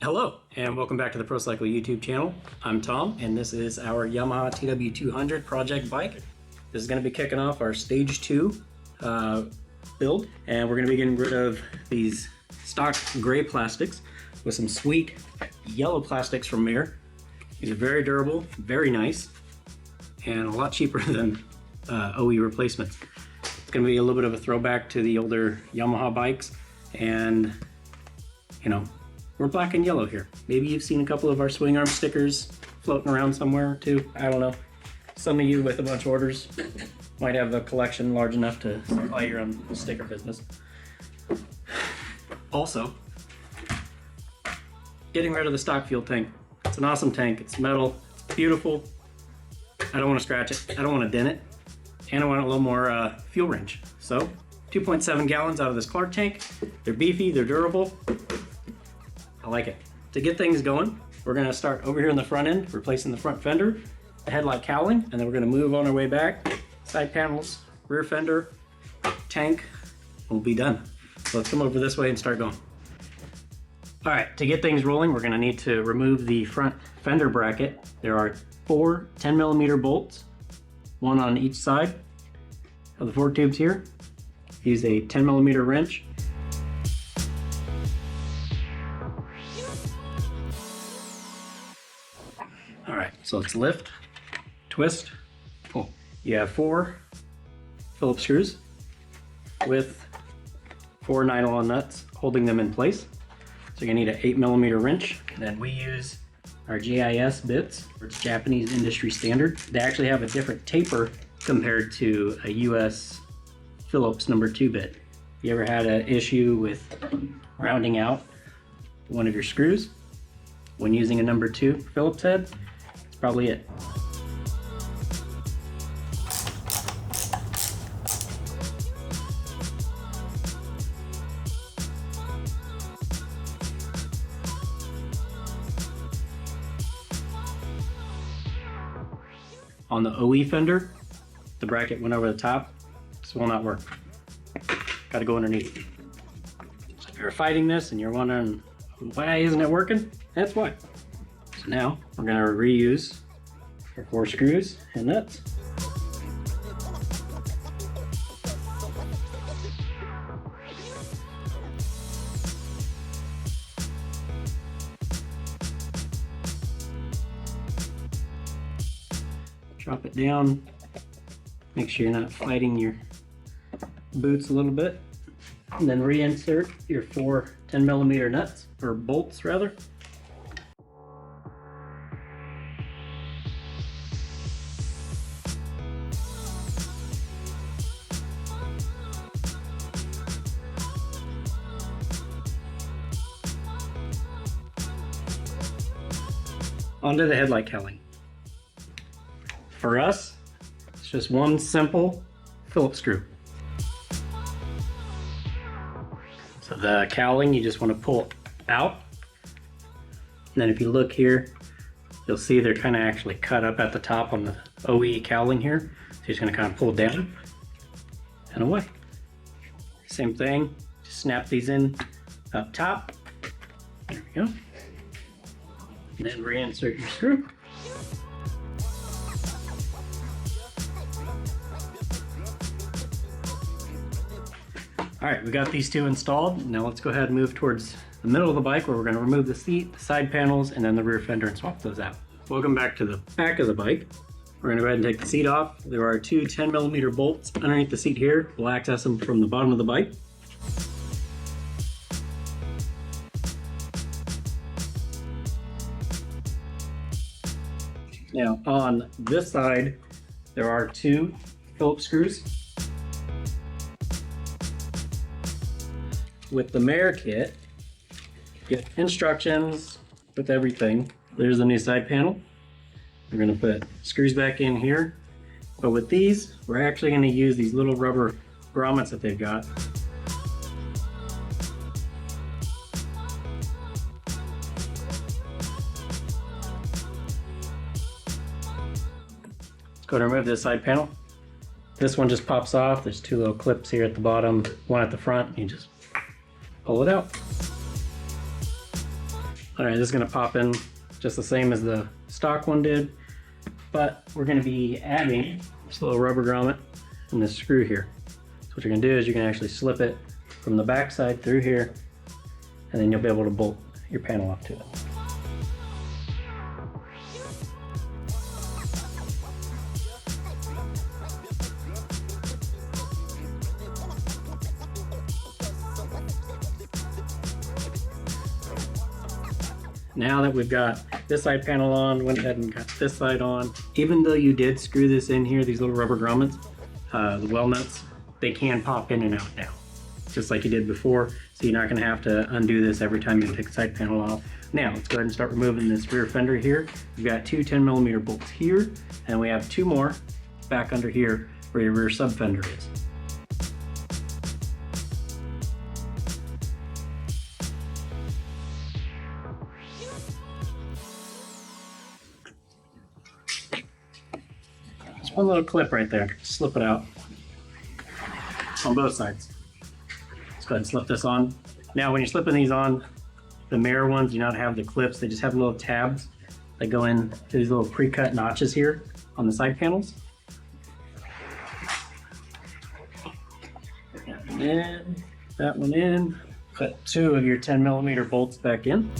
Hello, and welcome back to the ProCycle YouTube channel. I'm Tom, and this is our Yamaha TW200 project bike. This is going to be kicking off our stage 2 build, and we're going to be getting rid of these stock gray plastics with some sweet yellow plastics from Maier. These are very durable, very nice, and a lot cheaper than OE replacements. It's going to be a little bit of a throwback to the older Yamaha bikes, and you know, we're black and yellow here. Maybe you've seen a couple of our swing arm stickers floating around somewhere too. I don't know. Some of you with a bunch of orders might have a collection large enough to supply your own sticker business. Also, getting rid of the stock fuel tank. It's an awesome tank. It's metal. It's beautiful. I don't want to scratch it. I don't want to dent it. And I want a little more fuel range. So 2.7 gallons out of this Clarke tank. They're beefy. They're durable. I like it. To get things going, we're going to start over here in the front end, replacing the front fender, the headlight cowling, and then we're going to move on our way back. Side panels, rear fender, tank, we'll be done. So let's come over this way and start going. All right, to get things rolling, we're going to need to remove the front fender bracket. There are 4 10mm bolts, one on each side of the fork tubes here. Use a 10mm wrench. So let's lift, twist, pull. You have 4 Phillips screws with 4 nylon nuts holding them in place. So you're gonna need an 8mm wrench. And then we use our GIS bits, it's Japanese industry standard. They actually have a different taper compared to a US Phillips number 2 bit. If you ever had an issue with rounding out one of your screws when using a number 2 Phillips head, probably it. On the OE fender, the bracket went over the top. This will not work. Got to go underneath. So if you're fighting this and you're wondering why isn't it working, that's why. So now we're going to reuse our 4 screws and nuts. Drop it down. Make sure you're not fighting your boots a little bit. And then reinsert your 4 10mm nuts, or bolts rather. Onto the headlight cowling. For us, it's just one simple Phillips screw. So the cowling, you just want to pull out. And then if you look here, you'll see they're kind of actually cut up at the top on the OE cowling here. So you're just going to kind of pull down and away. Same thing, just snap these in up top. There we go. And then reinsert your screw. All right, we got these 2 installed. Now let's go ahead and move towards the middle of the bike where we're going to remove the seat, the side panels, and then the rear fender and swap those out. Welcome back to the back of the bike. We're going to go ahead and take the seat off. There are 2 10mm bolts underneath the seat here. We'll access them from the bottom of the bike. Now on this side, there are 2 Phillips screws. With the Maier kit, you get instructions with everything. There's the new side panel. We're going to put screws back in here. But with these, we're actually going to use these little rubber grommets that they've got. Let's go to remove this side panel. This one just pops off. There's 2 little clips here at the bottom, one at the front. You just pull it out. All right, this is gonna pop in just the same as the stock one did, but we're gonna be adding this little rubber grommet and this screw here. So what you're gonna do is you're gonna actually slip it from the back side through here, and then you'll be able to bolt your panel up to it. Now that we've got this side panel on, went ahead and got this side on. Even though you did screw this in here, these little rubber grommets, the well nuts, they can pop in and out now, just like you did before. So you're not gonna have to undo this every time you take the side panel off. Now let's go ahead and start removing this rear fender here. We've got two 10mm bolts here, and we have two more back under here where your rear sub fender is. One little clip right there, slip it out on both sides. Let's go ahead and slip this on. Now when you're slipping these on, the Maier ones do not have the clips, they just have little tabs that go in to these little pre-cut notches here on the side panels. And then that one in, put two of your 10mm bolts back in.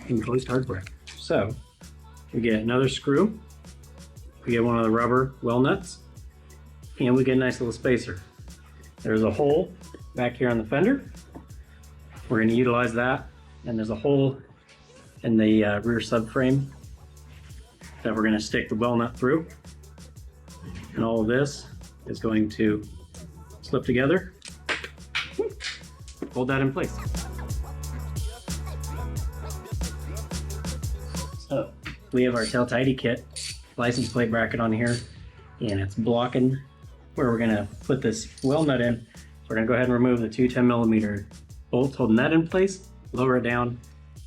Enclosed hardware. So we get another screw, we get one of the rubber well nuts, and we get a nice little spacer. There's a hole back here on the fender. We're going to utilize that, and there's a hole in the rear subframe that we're going to stick the well nut through. And all of this is going to slip together, hold that in place. So we have our Tell Tidy kit license plate bracket on here, and it's blocking where we're gonna put this well nut in. So we're gonna go ahead and remove the two 10mm bolts holding that in place, lower it down,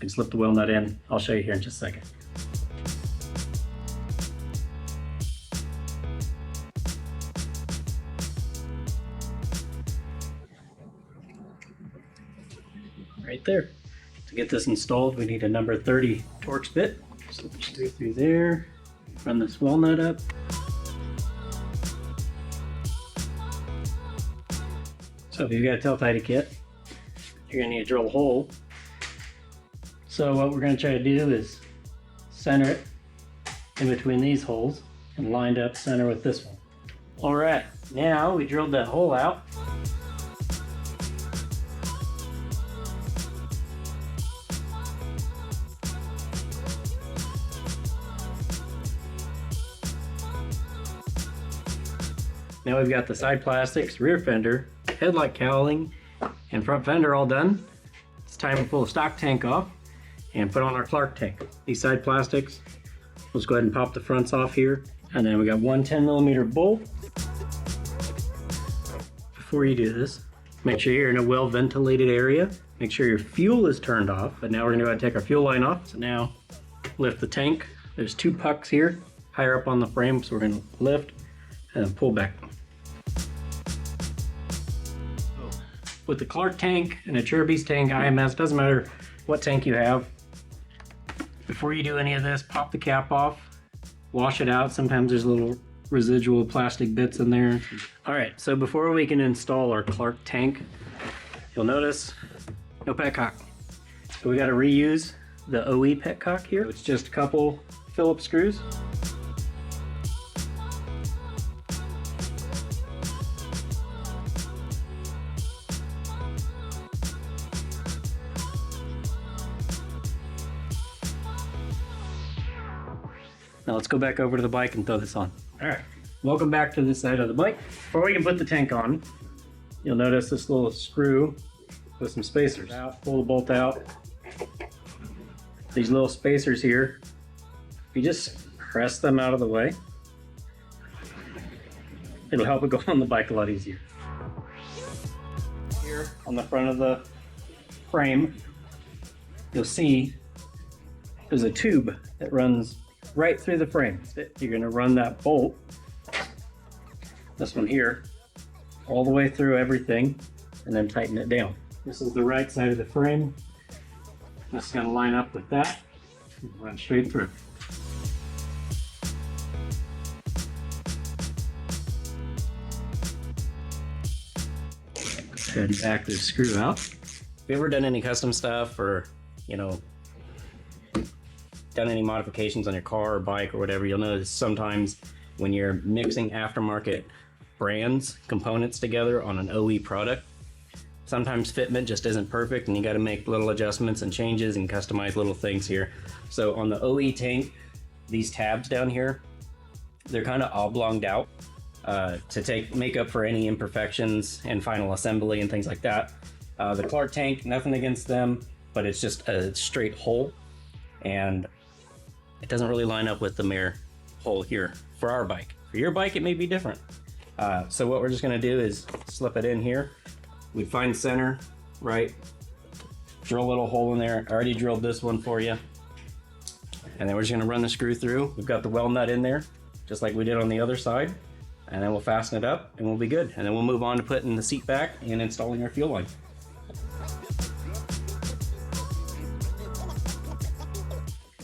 and slip the well nut in. I'll show you here in just a second. Right there. To get this installed, we need a number 30 Torx bit. So straight through there, run this well nut up. So if you've got a Tell Tidy kit, you're gonna need to drill a hole. So what we're gonna try to do is center it in between these holes and lined up center with this one. All right, now we drilled that hole out. Now we've got the side plastics, rear fender, headlight cowling, and front fender all done. It's time to pull the stock tank off and put on our Clarke tank. These side plastics, let's go ahead and pop the fronts off here. And then we got one 10mm bolt. Before you do this, make sure you're in a well ventilated area. Make sure your fuel is turned off. But now we're gonna go ahead and take our fuel line off. So now lift the tank. There's two pucks here, higher up on the frame. So we're gonna lift and then pull back. With the Clarke tank and a Cherubies tank, IMS, doesn't matter what tank you have. Before you do any of this, pop the cap off, wash it out. Sometimes there's little residual plastic bits in there. All right, so before we can install our Clarke tank, you'll notice no petcock. So we got to reuse the OE petcock here. It's just a couple Phillips screws. Now let's go back over to the bike and throw this on. All right, welcome back to this side of the bike. Before we can put the tank on, you'll notice this little screw with some spacers. Pull the bolt out. These little spacers here, if you just press them out of the way, it'll help it go on the bike a lot easier. Here on the front of the frame, you'll see there's a tube that runs right through the frame. You're going to run that bolt, this one here, all the way through everything, and then tighten it down. This is the right side of the frame. Just gonna line up with that and run straight through. Go ahead and back this screw out. If you've ever done any custom stuff or, you know, done any modifications on your car or bike or whatever, you'll notice sometimes when you're mixing aftermarket brands, components together on an OE product, sometimes fitment just isn't perfect and you got to make little adjustments and changes and customize little things here. So on the OE tank, these tabs down here, they're kind of oblonged out to make up for any imperfections and final assembly and things like that. The Clarke tank, nothing against them, but it's just a straight hole and it doesn't really line up with the Maier hole here for our bike. For your bike, it may be different. So what we're just gonna do is slip it in here. We find center, right? Drill a little hole in there. I already drilled this one for you. And then we're just gonna run the screw through. We've got the well nut in there, just like we did on the other side. And then we'll fasten it up and we'll be good. And then we'll move on to putting the seat back and installing our fuel line.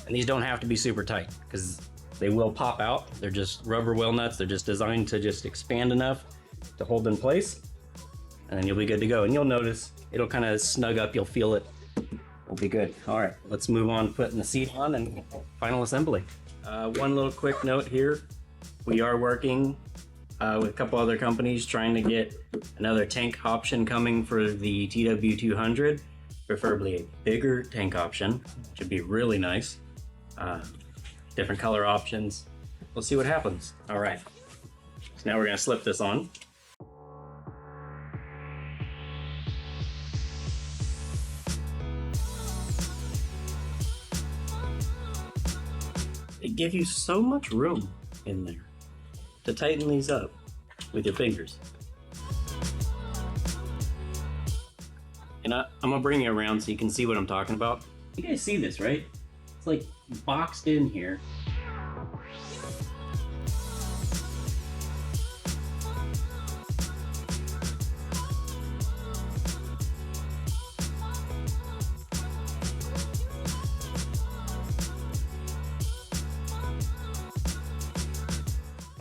And these don't have to be super tight because they will pop out. They're just rubber well nuts. They're just designed to just expand enough to hold in place. And then you'll be good to go. And you'll notice it'll kind of snug up. You'll feel it. We'll be good. All right, let's move on putting the seat on and final assembly. One little quick note here. We are working with a couple other companies trying to get another tank option coming for the TW200, preferably a bigger tank option, which would be really nice. Different color options. We'll see what happens. All right, so now we're gonna slip this on. They give you so much room in there to tighten these up with your fingers. And I'm gonna bring you around so you can see what I'm talking about. You guys see this, right? It's like boxed in here.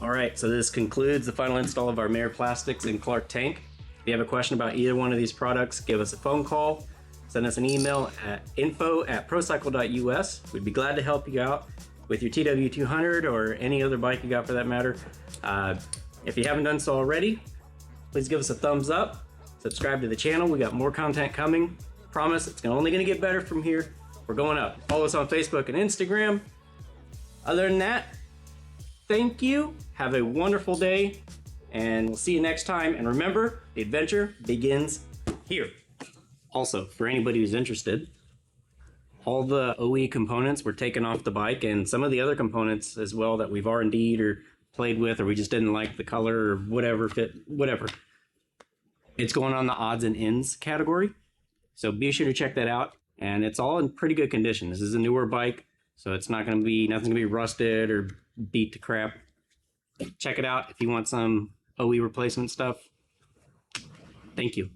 All right, so this concludes the final install of our Maier plastics and Clarke tank. If you have a question about either one of these products, give us a phone call, send us an email at info@procycle.us. We'd be glad to help you out with your TW200 or any other bike you got for that matter. If you haven't done so already, please give us a thumbs up, subscribe to the channel. We got more content coming. Promise it's only gonna get better from here. We're going up. Follow us on Facebook and Instagram. Other than that, thank you. Have a wonderful day, and we'll see you next time. And remember, the adventure begins here. Also, for anybody who's interested, all the OE components were taken off the bike, and some of the other components as well that we've R&D'd or played with, or we just didn't like the color or whatever whatever. It's going on the odds and ends category. So be sure to check that out. And it's all in pretty good condition. This is a newer bike, so it's not going to be, nothing's going to be rusted or beat to crap. Check it out if you want some OE replacement stuff. Thank you.